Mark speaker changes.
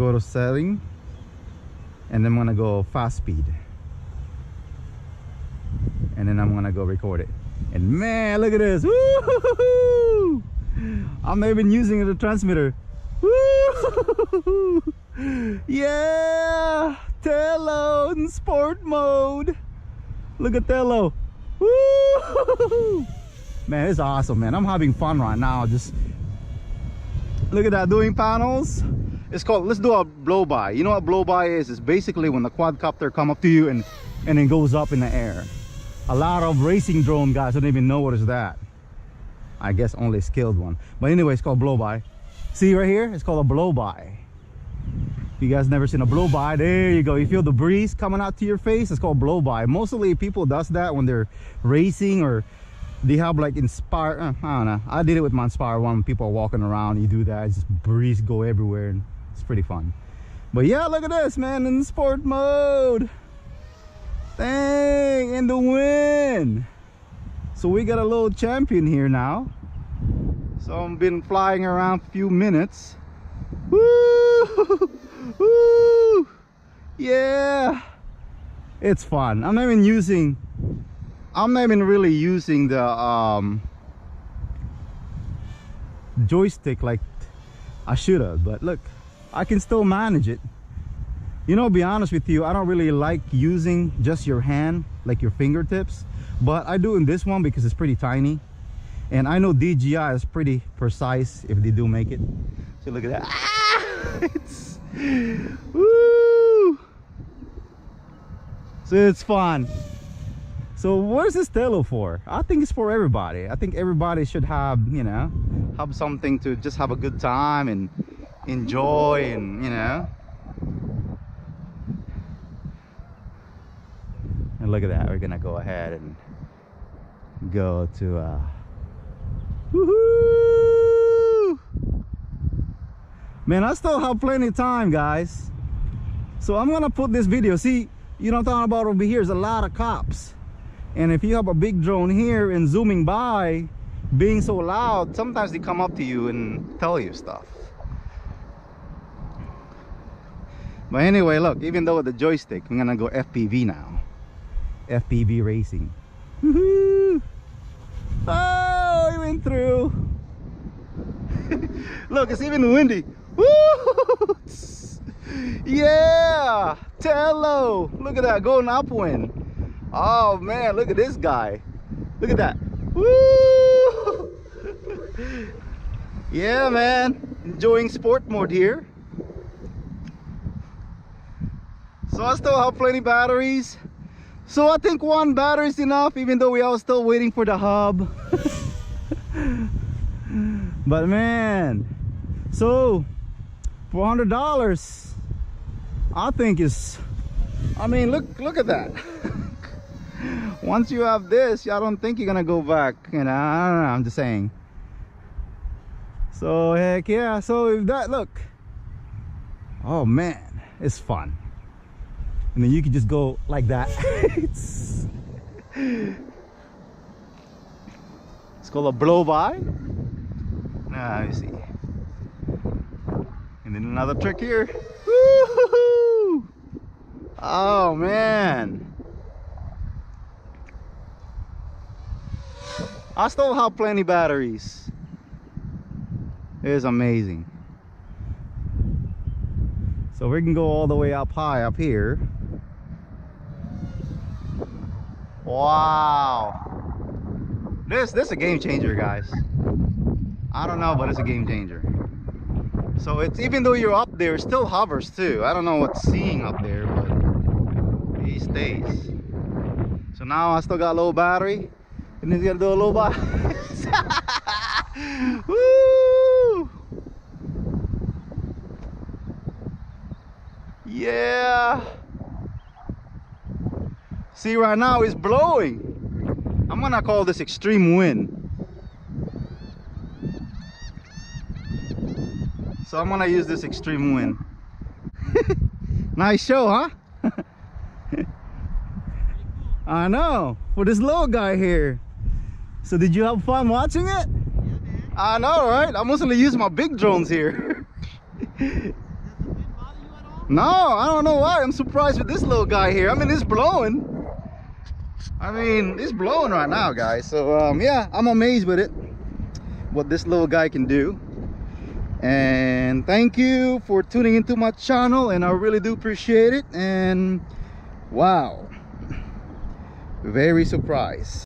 Speaker 1: go to setting, and then I'm gonna go fast speed, and then I'm gonna go record it. And man, look at this. Woo-hoo-hoo-hoo! I'm not even using the transmitter. Woo-hoo-hoo-hoo! Yeah, Tello in sport mode. Look at Tello. Woo! Man, it's awesome, man. I'm having fun right now. Just look at that, doing panels. It's called, let's do a blow by. You know what blow by is? It's basically when the quadcopter come up to you and it goes up in the air. A lot of racing drone guys don't even know what is that. I guess only skilled one. But anyway, it's called blow by. See right here? It's called a blow by. If you guys never seen a blow by, there you go. You feel the breeze coming out to your face. It's called blow by. Mostly people does that when they're racing, or they have like Inspire. I don't know. I did it with my Inspire one. People are walking around. You do that. It's just breeze go everywhere, and it's pretty fun. But yeah, look at this, man, in sport mode. Dang, in the wind. So we got a little champion here now. So I've been flying around a few minutes. Woo! Woo! Yeah, it's fun. I'm not even really using the joystick like I should have, but look, I can still manage it. You know, to be honest with you, I don't really like using just your hand, like your fingertips, but I do in this one because it's pretty tiny, and I know DJI is pretty precise if they do make it. So look at that. Ah! It's woo! So it's fun. So where's this Tello for? I think it's for everybody. I think everybody should have, you know, have something to just have a good time and enjoy, and you know. And look at that, we're gonna go ahead and go to woohoo! Man, I still have plenty of time, guys. So I'm gonna put this video. See, you know what I'm talking about over here? There's a lot of cops. And if you have a big drone here and zooming by, being so loud, sometimes they come up to you and tell you stuff. But anyway, look, even though with the joystick, I'm gonna go FPV now. FPV racing. Woohoo! Oh, we went through. Look, it's even windy. Woo! Yeah, Tello. Look at that, going upwind. Oh man, look at this guy. Look at that. Woo! Yeah, man, enjoying sport mode here. So I still have plenty batteries. So I think one battery is enough, even though we are still waiting for the hub. But man, so $400, I think is, I mean, look at that. Once you have this, I don't think you're gonna go back, you know. I don't know, I'm just saying. So heck yeah. So if that, look, oh man, it's fun. And then you can just go like that. It's called a blow by. Now let me see. And then another trick here. Woo-hoo-hoo! Oh man, I still have plenty batteries. It is amazing. So we can go all the way up high up here. Wow, this is a game changer, guys. I don't know, but it's a game changer. So it's, even though you're up there, it still hovers too. I don't know what's seeing up there, but he stays. So now I still got low battery, and he's gonna do a low by. Woo! Yeah. See, right now it's blowing. I'm gonna call this extreme wind. So I'm gonna use this extreme wind. Nice show, huh? I know, for this little guy here. So did you have fun watching it? Yeah, man. I know, right? I mostly use my big drones here. Does the wind bother No, I don't know why. I'm surprised with this little guy here. I mean, it's blowing. It's blowing right now, guys. So yeah, I'm amazed with it, what this little guy can do. And thank you for tuning into my channel, and I really do appreciate it. And wow, very surprised.